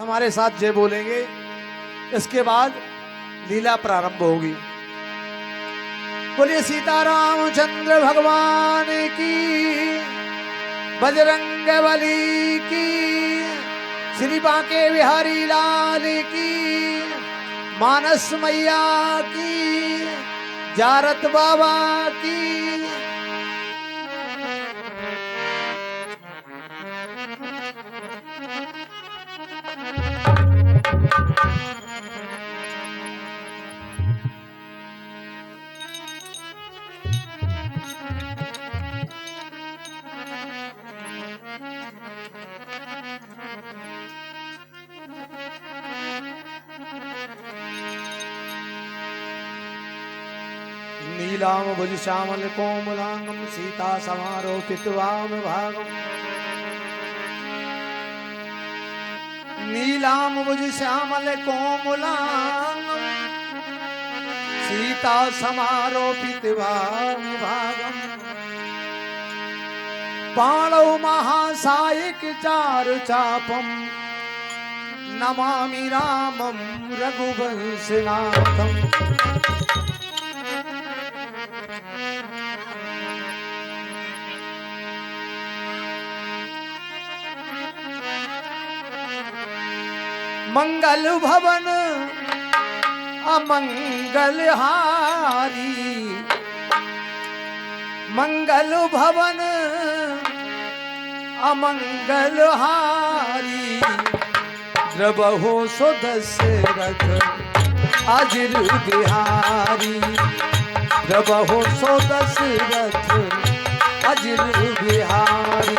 हमारे साथ जय बोलेंगे। इसके बाद लीला प्रारंभ होगी। बोलिए सीताराम चंद्र भगवान की, बजरंग बली की, श्री बांके बिहारी लाल की, मानस मैया की, जारत बाबा की। नीलाम भुज श्यामल कोमलांगम सीता समारोपित वाम भागम। नीलाम भुज श्यामल कोमलांगम सीता समारोपित वाम भागम। पाणौ महासायिक चारु चापम नमामि रामं रघुवंशनाथम। मंगल भवन अमंगल हारी, मंगल भवन अमंगल हारी। द्रबहो सो दशरथ अजिर बिहारी, द्रबहो सो दशरथ अजिर बिहारी।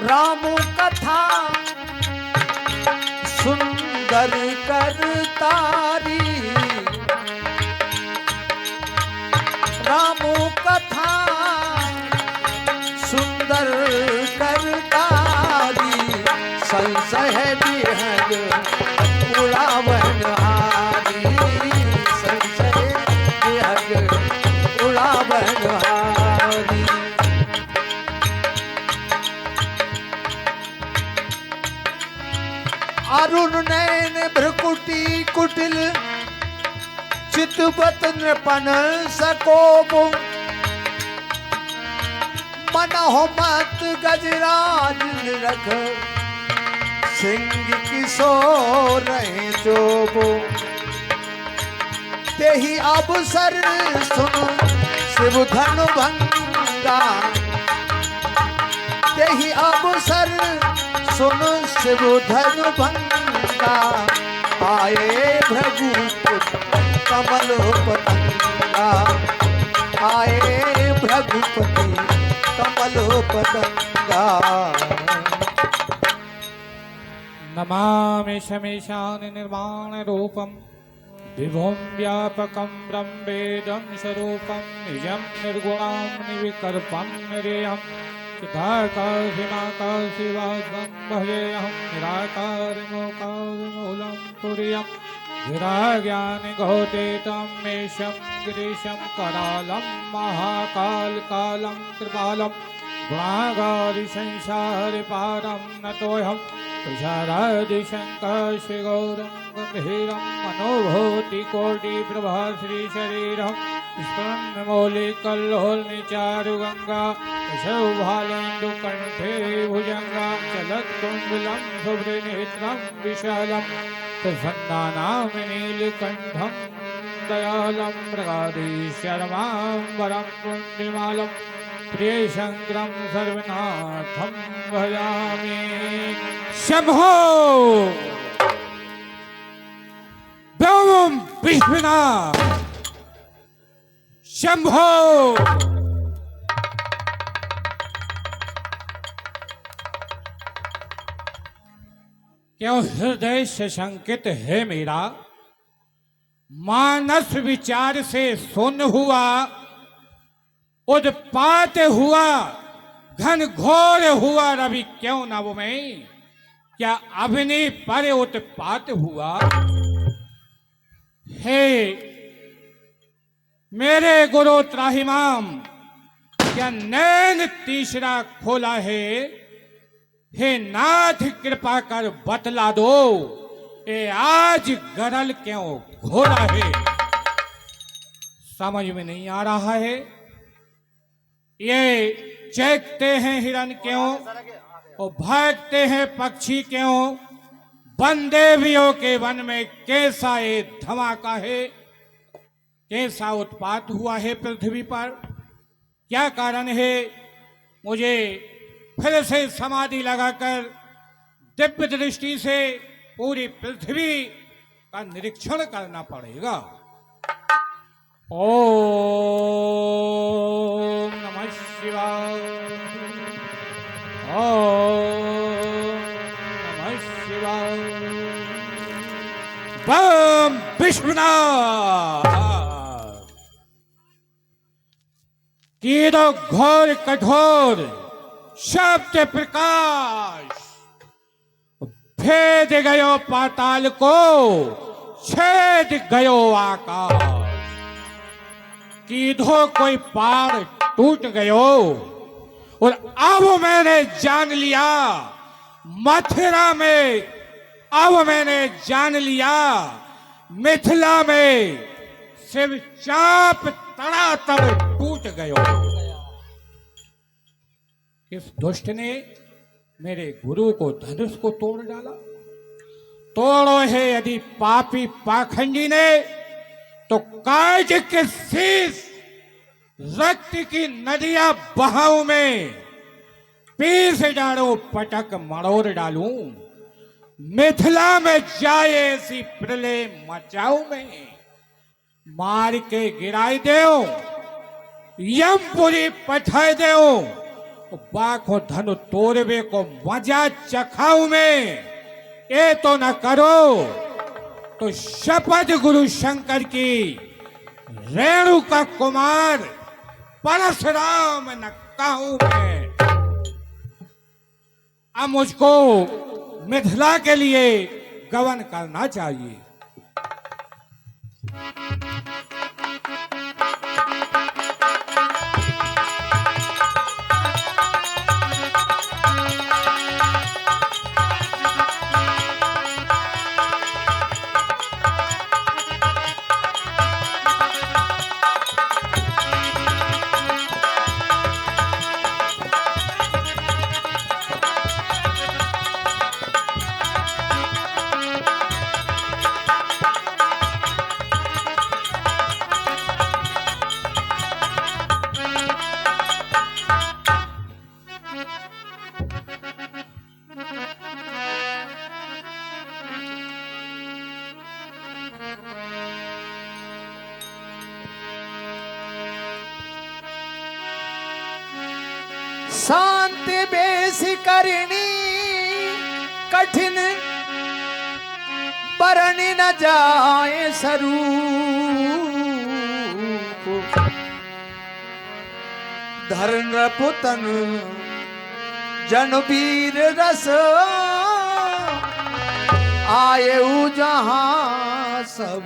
राम कथा सुंदर करतारी, राम कथा सुंदर करतारी। संशय विहग उड़ावन हारी, संशय विहग उड़ावन हारी। अरुण नयन भ्रकुटी कुटिल चितवत नृपन सकोप। मनोह मत गजराज रख सिंह किशोर रहे चोबो। तेहि अवसर सुन शिव धनु भंगा, तेहि अवसर सुन शिव धनु भंगा। आए भृगुपति कमल पतंगा, आए भृगुपति कमल पतंगा। नमामि शमीशान निर्वाण रूपम विभुं व्यापकं ब्रह्मेदं स्वरूपं निजं निर्गुणं निर्विकल्पं निरेयं। चिदाकाशिमाकाश शिवासं भजेऽहं निराकारमोकारमूलं तुर्यं। गिराज्ञानघोषितं मेषं गिरीशं करालं महाकालकालं कृपालं। गुणागारिसंसारपारं नतोऽहं तुषारादिशङ्कर श्रीगौरं गम्भीरं। मनोभूतिकोटिप्रभा श्रीशरीरं स्फुरन्मौलिकल्लोलनिचारुगङ्गा। शौभालेन्दुकण्ठे भुजङ्गा चलत्कुण्डलं शुभ्रनेत्रं विशालं। तत्सन्दानां नीलकण्ठं दयालं मृगाधीशर्माम्बरं पुण्यमालं। प्रियशङ्करं सर्वनाथं भजामि। शम्भो व्योमं विश्वनाथ शम्भो। क्यों हृदय से संकित है मेरा, मानस विचार से सुन हुआ, उत्पात हुआ घन घोर हुआ रवि क्यों नभ में, क्या अभिनी पर उत्पात हुआ। हे मेरे गुरु त्राहिमाम, क्या नैन तीसरा खोला है। हे नाथ कृपा कर बतला दो, ये आज गरल क्यों घोरा है। समझ में नहीं आ रहा है, ये चैकते हैं हिरन क्यों और भागते हैं पक्षी क्यों। वन देवियों के वन में कैसा ये धमाका है, कैसा उत्पात हुआ है पृथ्वी पर, क्या कारण है। मुझे फिर से समाधि लगाकर दिव्य दृष्टि से पूरी पृथ्वी का निरीक्षण करना पड़ेगा। ओम नमः शिवाय, ओम नमः शिवाय। बम विश्वनाथ की तो घोर कठोर शब्द प्रकाश, भेद गयो पाताल को, छेद गयो आकाश। कीधो कोई पार टूट गयो और अब मैंने जान लिया मथुरा में, अब मैंने जान लिया मिथिला में शिव चाप तड़ातड़ टूट गयो। इस दुष्ट ने मेरे गुरु को धनुष को तोड़ डाला। तोड़ो है यदि पापी पाखंडी ने, तो काज के शीश रक्त की नदियां बहाऊ में पीस डालो, पटक मरोड़ डालूं। मिथिला में जाए ऐसी प्रलय मचाऊ में, मार के गिराई देओ, यमपुरी पठाए देओ। बाखो धनु तोड़वे को मजा चखाऊ में, ये तो न करो तो शपथ गुरु शंकर की, रेणु का कुमार परशुराम न कहूं मैं। अब मुझको मिथिला के लिए गमन करना चाहिए। शांति बेसी करनी कठिन, बरनी न जाए स्वरूप। धर्म पुतन जन वीर रस, आए जहां सब।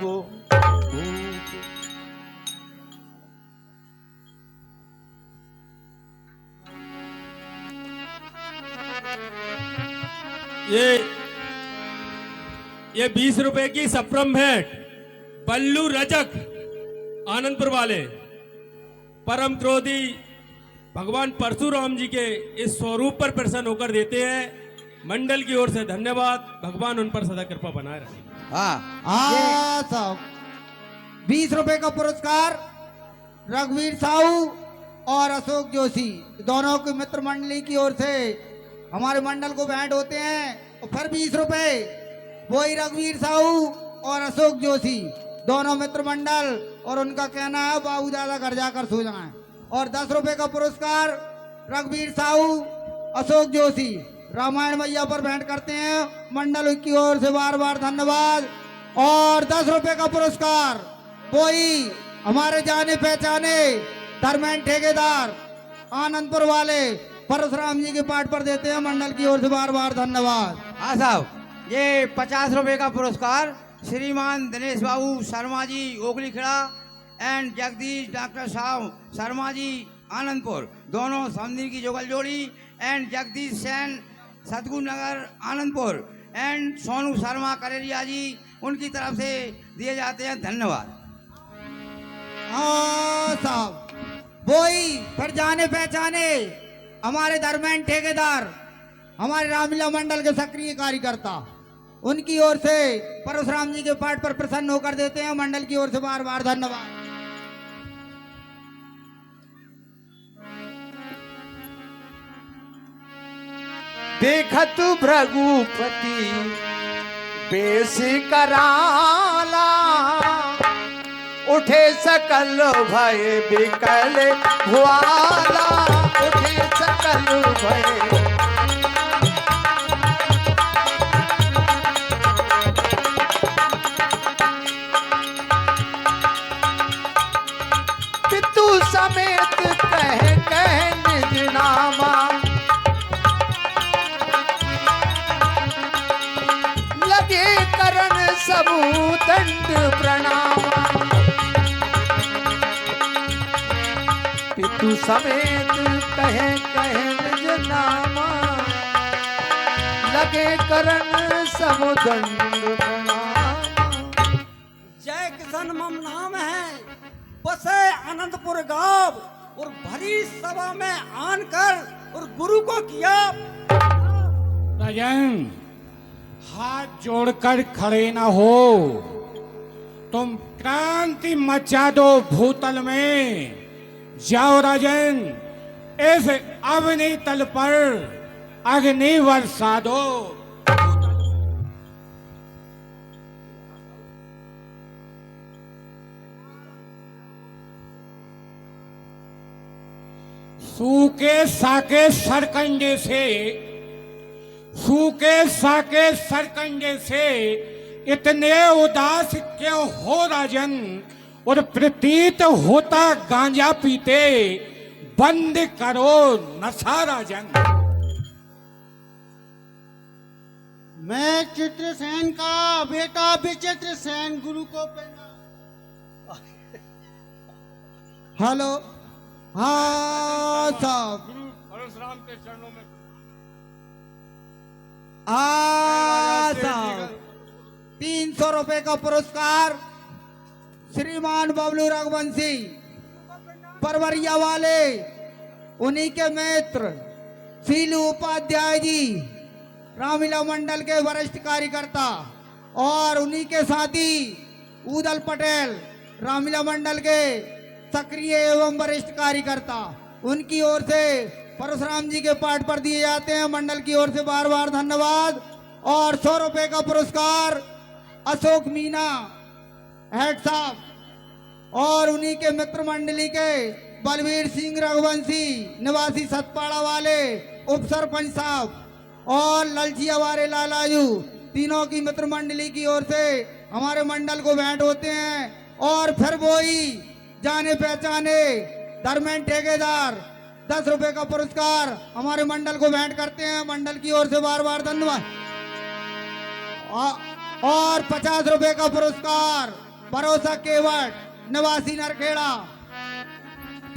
ये 20 रुपए की सप्रम भेंट बल्लू रजक आनंदपुर वाले परम क्रोधी भगवान परशुराम जी के इस स्वरूप पर प्रसन्न होकर देते हैं। मंडल की ओर से धन्यवाद। भगवान उन पर सदा कृपा बनाए रखे। हाँ साहब, 20 रुपए का पुरस्कार रघुवीर साहू और अशोक जोशी दोनों की मित्र मंडली की ओर से हमारे मंडल को भेंट होते हैं। और फिर 20 रुपए वही रघुवीर साहू और अशोक जोशी दोनों मित्र मंडल, और उनका कहना है बाबू दादा घर जाकर सो जाएं। और 10 रुपए का पुरस्कार रघुवीर साहू अशोक जोशी रामायण मैया पर भेंट करते हैं। मंडल की ओर से बार बार धन्यवाद। और 10 रुपए का पुरस्कार वही हमारे जाने पहचाने धर्मेंद्र ठेकेदार आनंदपुर वाले परशुराम जी के पाठ पर देते हैं मंडल की ओर से बार बार धन्यवाद। हाँ साहब, ये 50 रुपए का पुरस्कार श्रीमान दिनेश बाबू शर्मा जी ओखली खिड़ा एंड जगदीश डॉक्टर साहब शर्मा जी आनंदपुर, दोनों समंदर की जुगल जोड़ी, and Jagdish Sen Satguru Nagar Anandpur and Sonu Sharma करेरिया जी, उनकी तरफ से दिए जाते हैं। धन्यवाद। हाँ साहब, वही फिर जाने पहचाने हमारे धर्मेंद्र ठेकेदार, हमारे रामलीला मंडल के सक्रिय कार्यकर्ता, उनकी ओर से परशुराम जी के पाठ पर प्रसन्न होकर देते हैं मंडल की ओर से बार बार धन्यवाद। देखत भृगुपति बेस कराला, उठे सकल भय बिकल भुआला, उठे सकल भय। पितु समेत कह कह निज नामा, लगे करण सबू दंड प्रणाम। पितु समेत कहे कहे निज नामा, लगे करण सबू दंड प्रणाम। जय किसान मम नाम है, बसे आनंदपुर गांव, और भरी सभा में आनकर और गुरु को किया। राजन, हाथ जोड़कर खड़े ना हो, तुम क्रांति मचा दो भूतल में। जाओ राजन, इस अग्नि तल पर अग्नि वर्षा दो। सूखे साके सरकंडे से, सूखे साके सरकंडे से इतने उदास क्यों हो राजन, और प्रतीत होता गांजा पीते, बंद करो नशा राजन। मैं चित्रसेन का बेटा विचित्र सेन गुरु को पहना। हेलो, हाँ साहब, परशुराम के चरणों में। हाँ साहब, 300 रुपए का पुरस्कार श्रीमान बबलू रघुवंशी परवरिया वाले, उन्हीं के मित्र सीलू उपाध्याय जी, रामलीला मंडल के वरिष्ठ कार्यकर्ता, और उन्हीं के साथी उदल पटेल, रामलीला मंडल के सक्रिय एवं वरिष्ठ कार्यकर्ता, उनकी ओर से परशुराम जी के पाठ पर दिए जाते हैं मंडल की ओर से बार बार धन्यवाद। और 100 रुपए का पुरस्कार अशोक मीना हेड साहब, और उन्हीं के मित्र मंडली के बलवीर सिंह रघुवंशी निवासी सतपाड़ा वाले उप सरपंच साहब, और ललचिया वाले लालाजू, तीनों की मित्र मंडली की ओर से हमारे मंडल को भेंट होते हैं। और फिर वही जाने पहचाने धर्मेंद्र ठेकेदार 10 रुपए का पुरस्कार हमारे मंडल को भेंट करते हैं, मंडल की ओर से बार बार धन्यवाद। और 50 रुपए का पुरस्कार भरोसा केवट निवासी नरखेड़ा,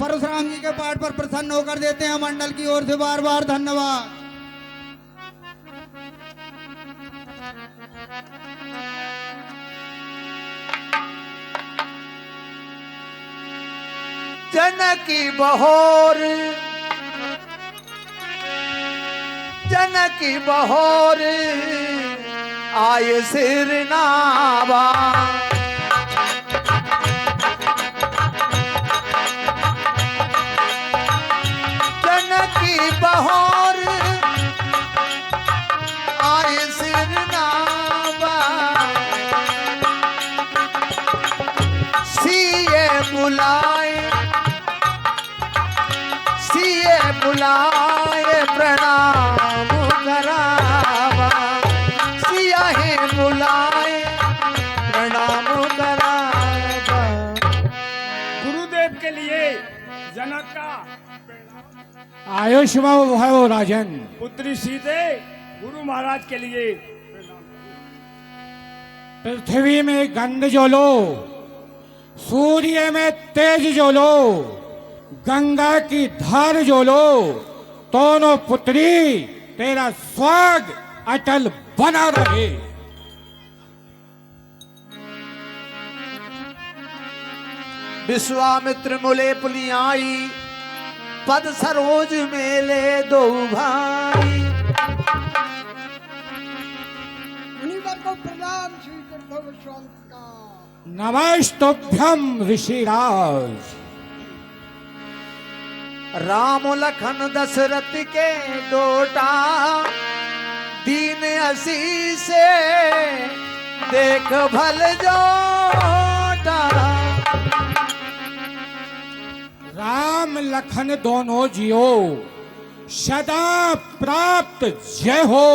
परशुराम जी के पाठ पर प्रसन्न होकर देते हैं, मंडल की ओर से बार बार धन्यवाद। जनकी बहोर, जनकी बहोर आय सिर नावा, जनकी बहोर आय सिर नावा, सीए बुलाए, सीए बुलाए प्रणाम करावा, सिया है बुलाए प्रणाम करावा। गुरुदेव के लिए जनक का आयुष्मान भव राजन। पुत्री सीते गुरु महाराज के लिए। पृथ्वी में गंध जोलो, सूर्य में तेज जोलो, गंगा की धार जोलो, दोनों पुत्री तेरा स्वाग अटल बना रहे। विश्वामित्र मुले पुलियाई, पद सरोज मेले दो भाई। मुनिवर को प्रणाम श्री कृष्ण विश्वामित्र का। नमस्तुभ्यम ऋषिराज। राम लखन दशरथ के डोटा, दीन असी से देख भल जोटा। राम लखन दोनों जियो, सदा प्राप्त जय हो।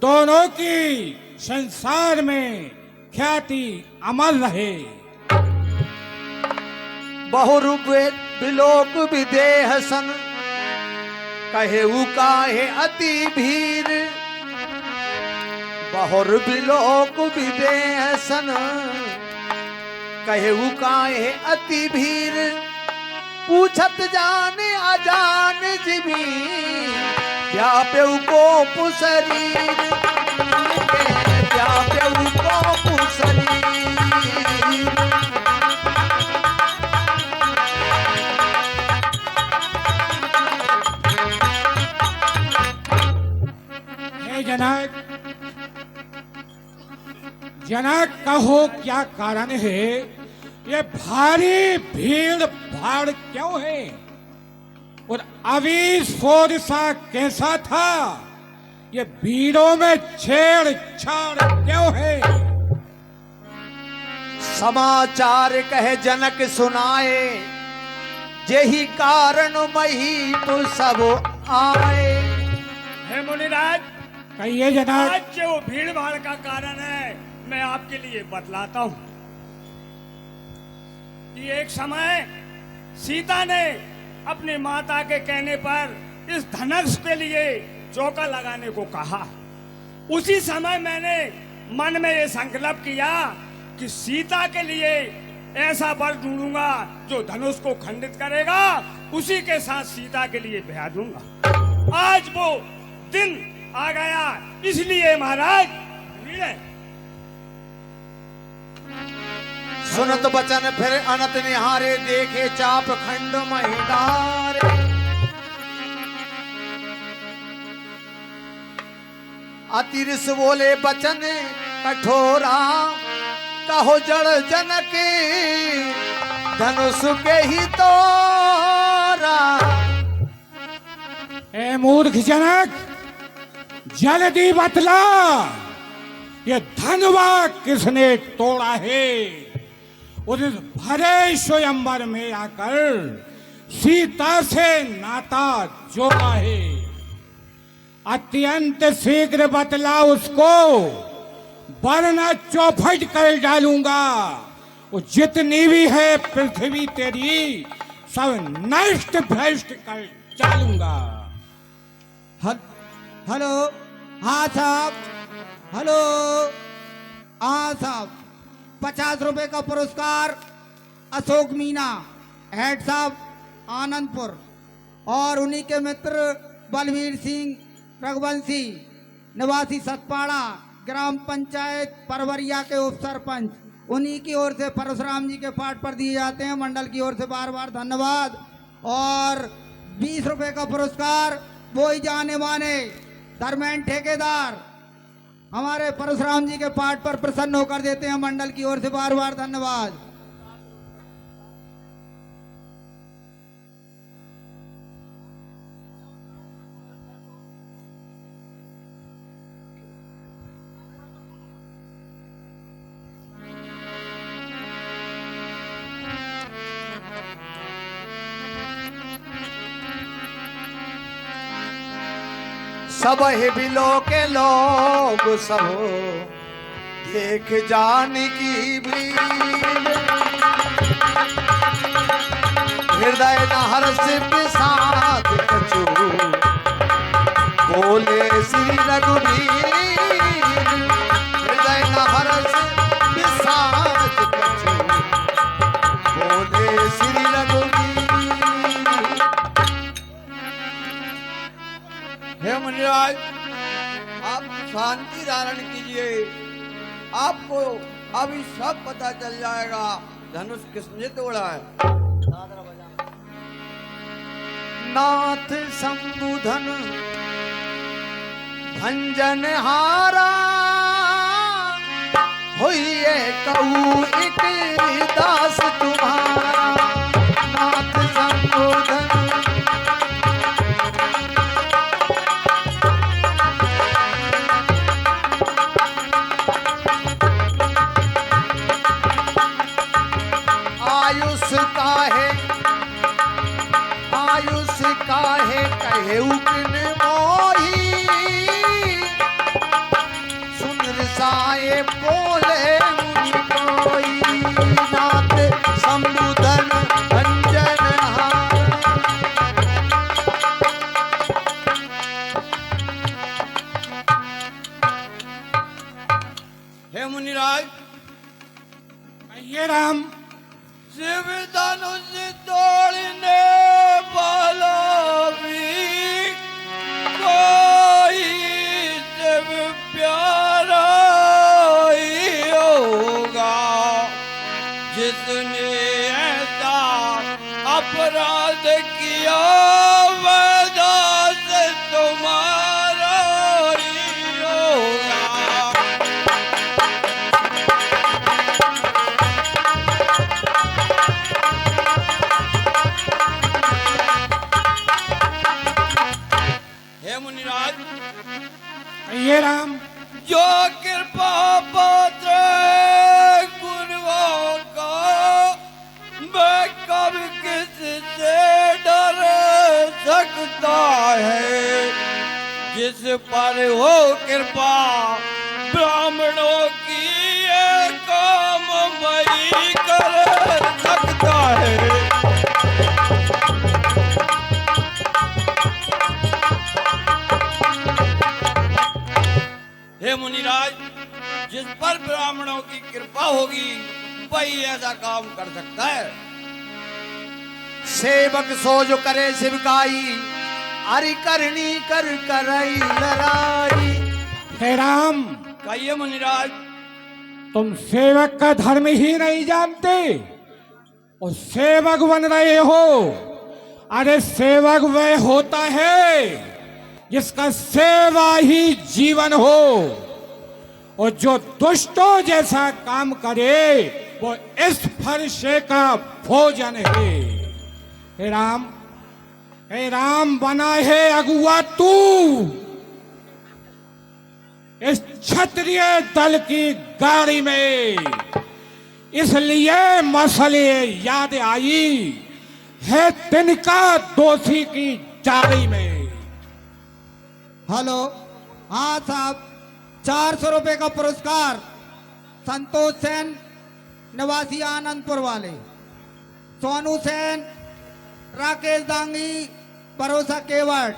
दोनों की संसार में ख्याति अमर रहे। बहुरूप बिलोक विदेह सन, कहे काहे अति भीर। बहुर बिलोक विदेह सन, कहे काहे अति भीर। पूछत जाने अजान जिमी, व्याप्यऊ को पुशरीर। व्याप्यऊ को पुशरीर। हे जनक, जनक कहो क्या कारण है? ये भारी भीड़ भाड़ क्यों है? और अभी शोर सा कैसा था? ये भीड़ों में छेड़छाड़ क्यों है? समाचार कहे जनक सुनाए, यही कारण मही तो सब आए। हे मुनिराज, कहिए जनक। आज जो भीड़ भाड़ का कारण है मैं आपके लिए बतलाता हूँ। कि एक समय सीता ने अपनी माता के कहने पर इस धनुष के लिए चौका लगाने को कहा। उसी समय मैंने मन में ये संकल्प किया कि सीता के लिए ऐसा वर ढूंढूंगा जो धनुष को खंडित करेगा, उसी के साथ सीता के लिए ब्याह दूंगा। आज वो दिन आ गया, इसलिए महाराज भीड़ है। सुनत बचन फिर अनत निहारे, देखे चाप खंड महिदार। अतिरिस बोले बचन कठोरा, कहो जड़ जनक धनुष के ही तोरा। ए मूर्ख जनक, जल्दी बतला, ये धनवा किसने तोड़ा है? और इस भरे स्वयंवर में आकर सीता से नाता जोड़ा है। अत्यंत शीघ्र बतला उसको, वरना चौपट कर डालूंगा। वो जितनी भी है पृथ्वी तेरी, सब नष्ट भ्रष्ट कर डालूंगा। हेलो, हाँ साहब, हेलो, हाँ साहब। 50 रुपए का पुरस्कार अशोक मीना, हेड साहब आनंदपुर, और उन्हीं के मित्र बलवीर सिंह रघुवंशी, निवासी सतपाड़ा, ग्राम पंचायत परवरिया के उप सरपंच, उन्हीं की ओर से परशुराम जी के पाठ पर दिए जाते हैं। मंडल की ओर से बार बार धन्यवाद। और 20 रुपए का पुरस्कार वो ही जाने माने धर्मेंद्र ठेकेदार, हमारे परशुराम जी के पाठ पर प्रसन्न होकर देते हैं। मंडल की ओर से बार बार धन्यवाद। सब ही बिलो के लोग सब देख जान की भीड़। हृदय न हर्ष विषाद कछु बोले श्री रघुवीर हृदय न हर्ष विषाद कछु बोले श्री रघुवीर। हे मुनिराज, आप शांति धारण कीजिए। आपको अभी सब पता चल जाएगा धनुष किसने तोड़ा है। नाथ शंभुधन भंजन हारा होइए कहूँ एक दास तुम्हारा। नाथ शंभुधन आयुष काहे कहे उकन मोही सुन रसाए बोले मुनि कोई। नाथ शंभुधन भंजन हार हे मुनिराज, ये राम शिव धनुष तोड़ने वाला भी कोई शिव प्यारा ही होगा, जिसने ऐसा अपराध किया वह दास तुम्हारा ही होगा। हे मुनिराज, ये राम जो कृपा पात्र गुरुओं का मैं कब किससे डर सकता है। जिस पर हो कृपा ब्राह्मणों की ये काम वही कर सकता है। हे मुनिराज, जिस पर ब्राह्मणों की कृपा होगी वही ऐसा काम कर सकता है। सेवक सो जो करे शिवकाई हरि करनी कर करई लड़ाई। हे राम, कहिए मुनिराज। तुम सेवक का धर्म ही नहीं जानते और सेवक बन रहे हो। अरे सेवक वह होता है जिसका सेवा ही जीवन हो और जो दुष्टों जैसा काम करे वो इस फरशे का भोजन है। हे राम बना है अगुआ तू इस क्षत्रिय दल की गाड़ी में, इसलिए मसले याद आई है तिनका दोषी की जारी में। हेलो, हाँ साहब, 400 रुपए का पुरस्कार संतोष सेन निवासी आनंदपुर वाले, सोनू सेन, राकेश दांगी, भरोसा केवट।